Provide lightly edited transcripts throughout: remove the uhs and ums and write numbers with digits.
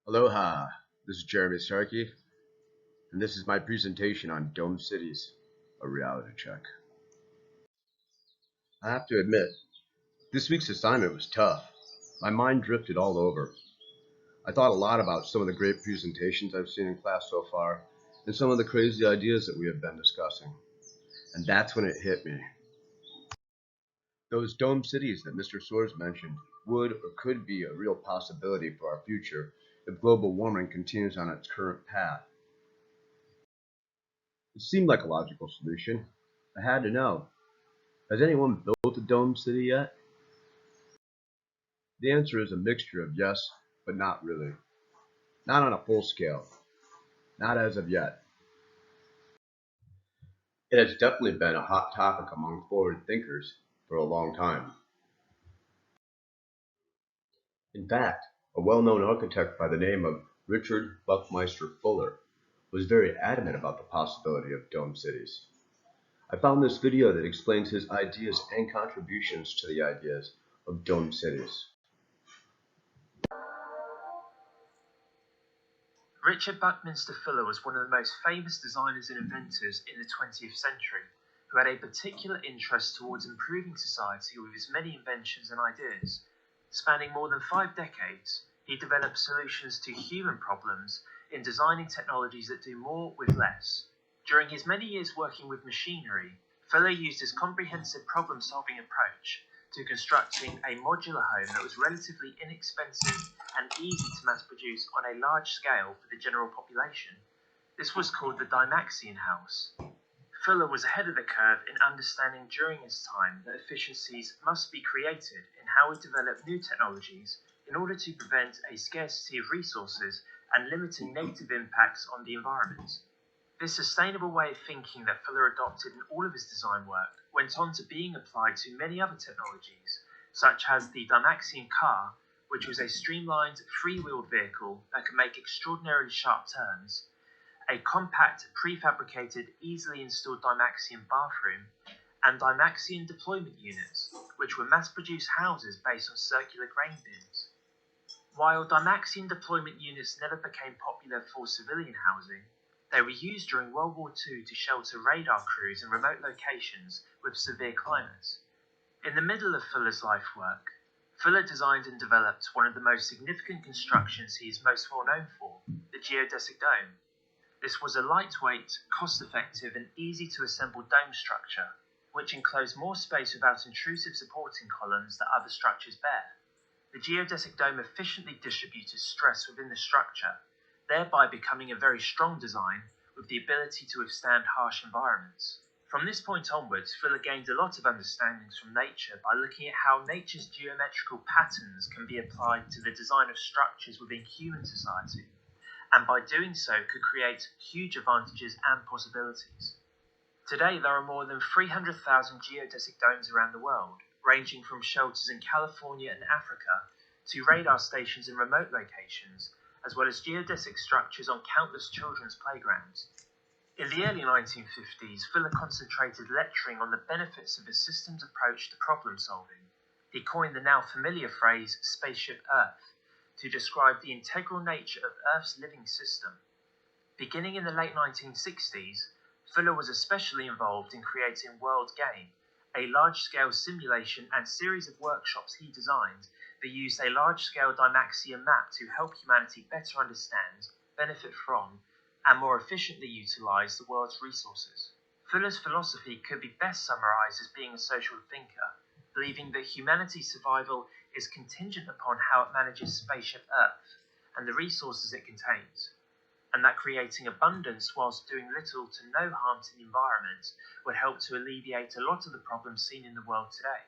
Aloha, this is Jeremy Starkey, and this is my presentation on Dome Cities, a reality check. I have to admit, this week's assignment was tough. My mind drifted all over. I thought a lot about some of the great presentations I've seen in class so far, and some of the crazy ideas that we have been discussing. And that's when it hit me. Those dome cities that Mr. Soares mentioned would or could be a real possibility for our future if global warming continues on its current path. It seemed like a logical solution. I had to know. Has anyone built a dome city yet? The answer is a mixture of yes, but not really. Not on a full scale. Not as of yet. It has definitely been a hot topic among forward thinkers for a long time. In fact, a well-known architect by the name of Richard Buckminster Fuller was very adamant about the possibility of dome cities. I found this video that explains his ideas and contributions to the ideas of dome cities. Richard Buckminster Fuller was one of the most famous designers and inventors in the 20th century, who had a particular interest towards improving society with his many inventions and ideas. Spanning more than 5 decades, he developed solutions to human problems in designing technologies that do more with less. During his many years working with machinery, Fuller used his comprehensive problem-solving approach to constructing a modular home that was relatively inexpensive and easy to mass produce on a large scale for the general population. This was called the Dymaxion house. Fuller was ahead of the curve in understanding during his time that efficiencies must be created in how we develop new technologies in order to prevent a scarcity of resources and limiting negative impacts on the environment. This sustainable way of thinking that Fuller adopted in all of his design work went on to being applied to many other technologies, such as the Dymaxion car, which was a streamlined, free-wheeled vehicle that could make extraordinarily sharp turns, a compact, prefabricated, easily installed Dymaxion bathroom, and Dymaxion deployment units, which were mass-produced houses based on circular grain bins. While Dymaxion deployment units never became popular for civilian housing, they were used during World War II to shelter radar crews in remote locations with severe climates. In the middle of Fuller's life work, Fuller designed and developed one of the most significant constructions he is most well known for, the geodesic dome. This was a lightweight, cost-effective and easy-to-assemble dome structure, which enclosed more space without intrusive supporting columns that other structures bear. The geodesic dome efficiently distributed stress within the structure, thereby becoming a very strong design with the ability to withstand harsh environments. From this point onwards, Fuller gained a lot of understandings from nature by looking at how nature's geometrical patterns can be applied to the design of structures within human society, and by doing so could create huge advantages and possibilities. Today there are more than 300,000 geodesic domes around the world, ranging from shelters in California and Africa to radar stations in remote locations, as well as geodesic structures on countless children's playgrounds. In the early 1950s, Fuller concentrated lecturing on the benefits of a systems approach to problem solving. He coined the now familiar phrase Spaceship Earth to describe the integral nature of Earth's living system. Beginning in the late 1960s, Fuller was especially involved in creating World Game, a large-scale simulation and series of workshops he designed that used a large-scale Dymaxion map to help humanity better understand, benefit from, and more efficiently utilize the world's resources. Fuller's philosophy could be best summarized as being a social thinker, believing that humanity's survival is contingent upon how it manages Spaceship Earth and the resources it contains, and that creating abundance whilst doing little to no harm to the environment would help to alleviate a lot of the problems seen in the world today.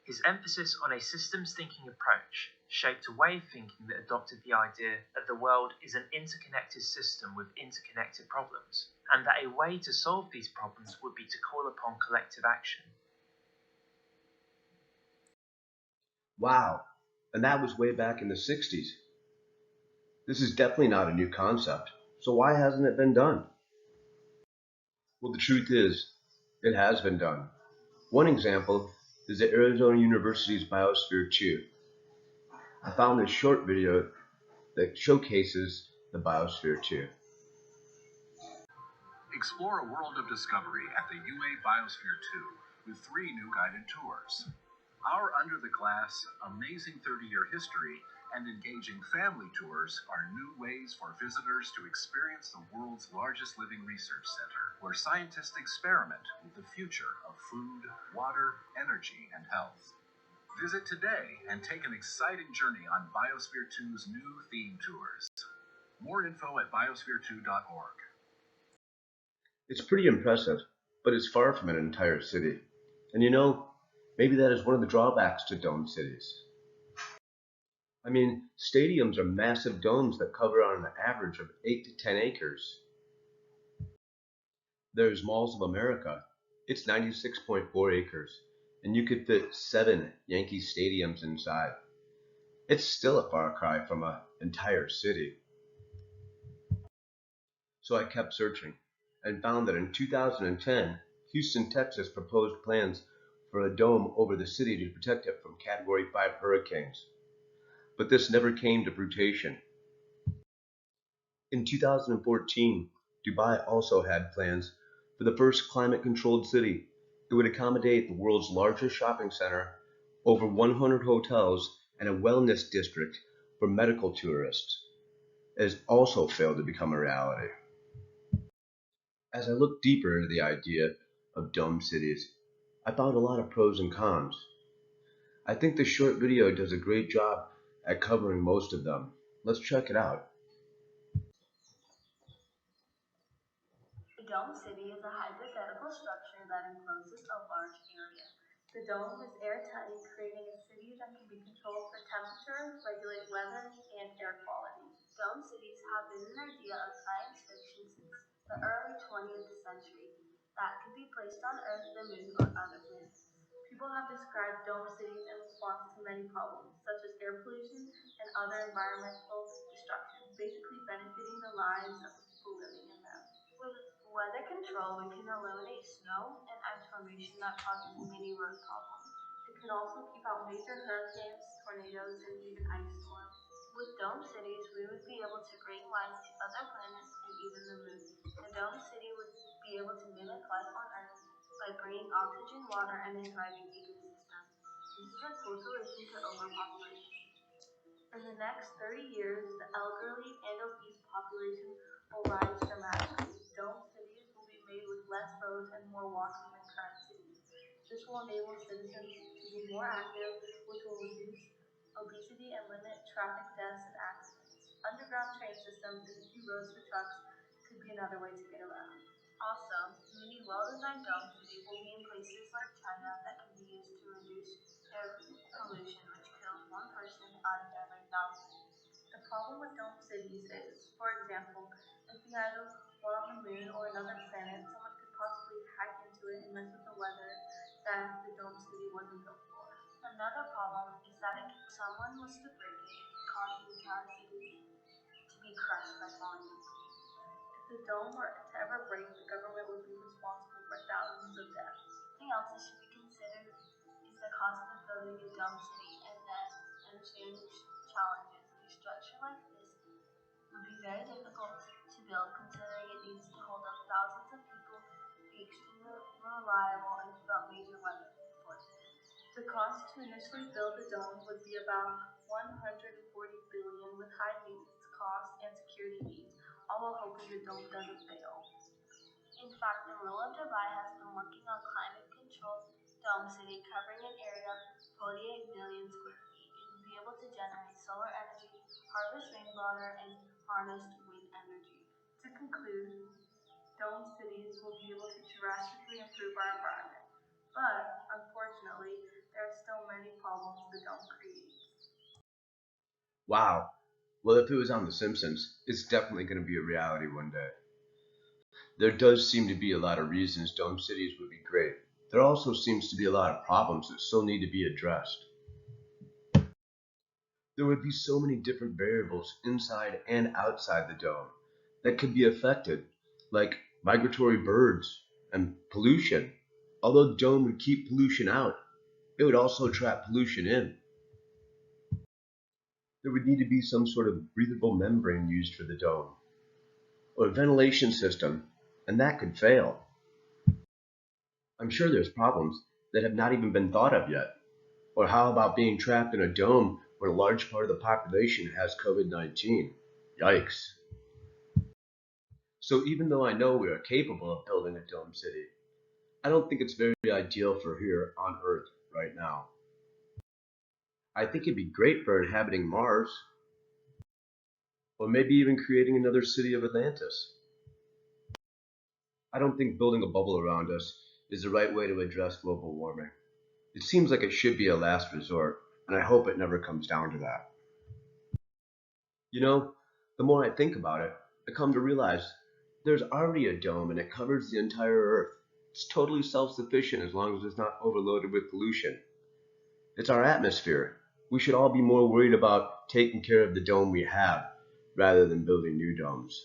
His emphasis on a systems thinking approach shaped a way of thinking that adopted the idea that the world is an interconnected system with interconnected problems, and that a way to solve these problems would be to call upon collective action. Wow, and that was way back in the 60s. This is definitely not a new concept, so why hasn't it been done? Well, the truth is, it has been done. One example is at Arizona University's Biosphere 2. I found this short video that showcases the Biosphere 2. Explore a world of discovery at the UA Biosphere 2 with 3 new guided tours. Our Under the Glass, amazing 30-year history, and engaging family tours are new ways for visitors to experience the world's largest living research center, where scientists experiment with the future of food, water, energy, and health. Visit today and take an exciting journey on Biosphere 2's new theme tours. More info at biosphere2.org. It's pretty impressive, but it's far from an entire city. And maybe that is one of the drawbacks to dome cities. I mean, stadiums are massive domes that cover on an average of 8 to 10 acres. There's Malls of America. It's 96.4 acres, and you could fit 7 Yankee stadiums inside. It's still a far cry from an entire city. So I kept searching and found that in 2010, Houston, Texas proposed plans for a dome over the city to protect it from Category 5 hurricanes. But this never came to fruition. In 2014, Dubai also had plans for the first climate-controlled city. It would accommodate the world's largest shopping center, over 100 hotels, and a wellness district for medical tourists. It has also failed to become a reality. As I looked deeper into the idea of dome cities, I found a lot of pros and cons. I think this short video does a great job at covering most of them. Let's check it out. A dome city is a hypothetical structure that encloses a large area. The dome is airtight, creating a city that can be controlled for temperature, regulate weather, and air quality. Dome cities have been an idea of science fiction since the early 20th century that could be placed on Earth, the Moon, or other planets. People have described dome cities in response to many problems, such as air pollution and other environmental destruction, basically benefiting the lives of the people living in them. With weather control, we can eliminate snow and ice formation that causes many road problems. It can also keep out major hurricanes, tornadoes, and even ice storms. With dome cities, we would be able to bring life to other planets and even the moon. A dome city would be able to mimic life on Earth by bringing oxygen, water, and a thriving ecosystem. This is a cool solution to overpopulation. In the next 30 years, the elderly and obese population will rise dramatically. Dome cities will be made with less roads and more walking than current cities. This will enable citizens to be more active, which will reduce obesity and limit traffic deaths and accidents. Underground train systems and a few roads for trucks could be another way to get around. Also, many well-designed dome cities will be in places like China that can be used to reduce air pollution, which kills 1 person out of every 1,000. The problem with dome cities is, for example, if we had one on the moon or another planet, someone could possibly hack into it and mess with the weather that the dome city wasn't built for. Another problem is that if someone was to break it, it could cause the entire city to be crushed by falling into it. If the dome were to ever break, the government would be responsible for thousands of deaths. Something else that should be considered is the cost of building a dome city and then understanding challenges. A structure like this would be very difficult to build, considering it needs to hold up thousands of people, be extremely reliable, and keep out major weather forces. The cost to initially build the dome would be about $140 billion, with high maintenance costs and security needs, all while hoping the dome doesn't fail. In fact, the ruler of Dubai has been working on climate-controlled dome city covering an area of 48 million square feet. It would be able to generate solar energy, harvest rainwater, and harness wind energy. To conclude, dome cities will be able to drastically improve our environment, but unfortunately, there are still many problems the dome creates. Wow. Well, if it was on The Simpsons, it's definitely going to be a reality one day. There does seem to be a lot of reasons dome cities would be great. There also seems to be a lot of problems that still need to be addressed. There would be so many different variables inside and outside the dome that could be affected, like migratory birds and pollution. Although the dome would keep pollution out, it would also trap pollution in. there would need to be some sort of breathable membrane used for the dome, or a ventilation system, and that could fail. I'm sure there's problems that have not even been thought of yet. Or how about being trapped in a dome when a large part of the population has COVID-19? Yikes. So even though I know we are capable of building a dome city, I don't think it's very ideal for here on Earth right now. I think it'd be great for inhabiting Mars, or maybe even creating another city of Atlantis. I don't think building a bubble around us is the right way to address global warming. It seems like it should be a last resort, and I hope it never comes down to that. You know, the more I think about it, I come to realize there's already a dome and it covers the entire Earth. It's totally self-sufficient as long as it's not overloaded with pollution. It's our atmosphere. We should all be more worried about taking care of the dome we have rather than building new domes.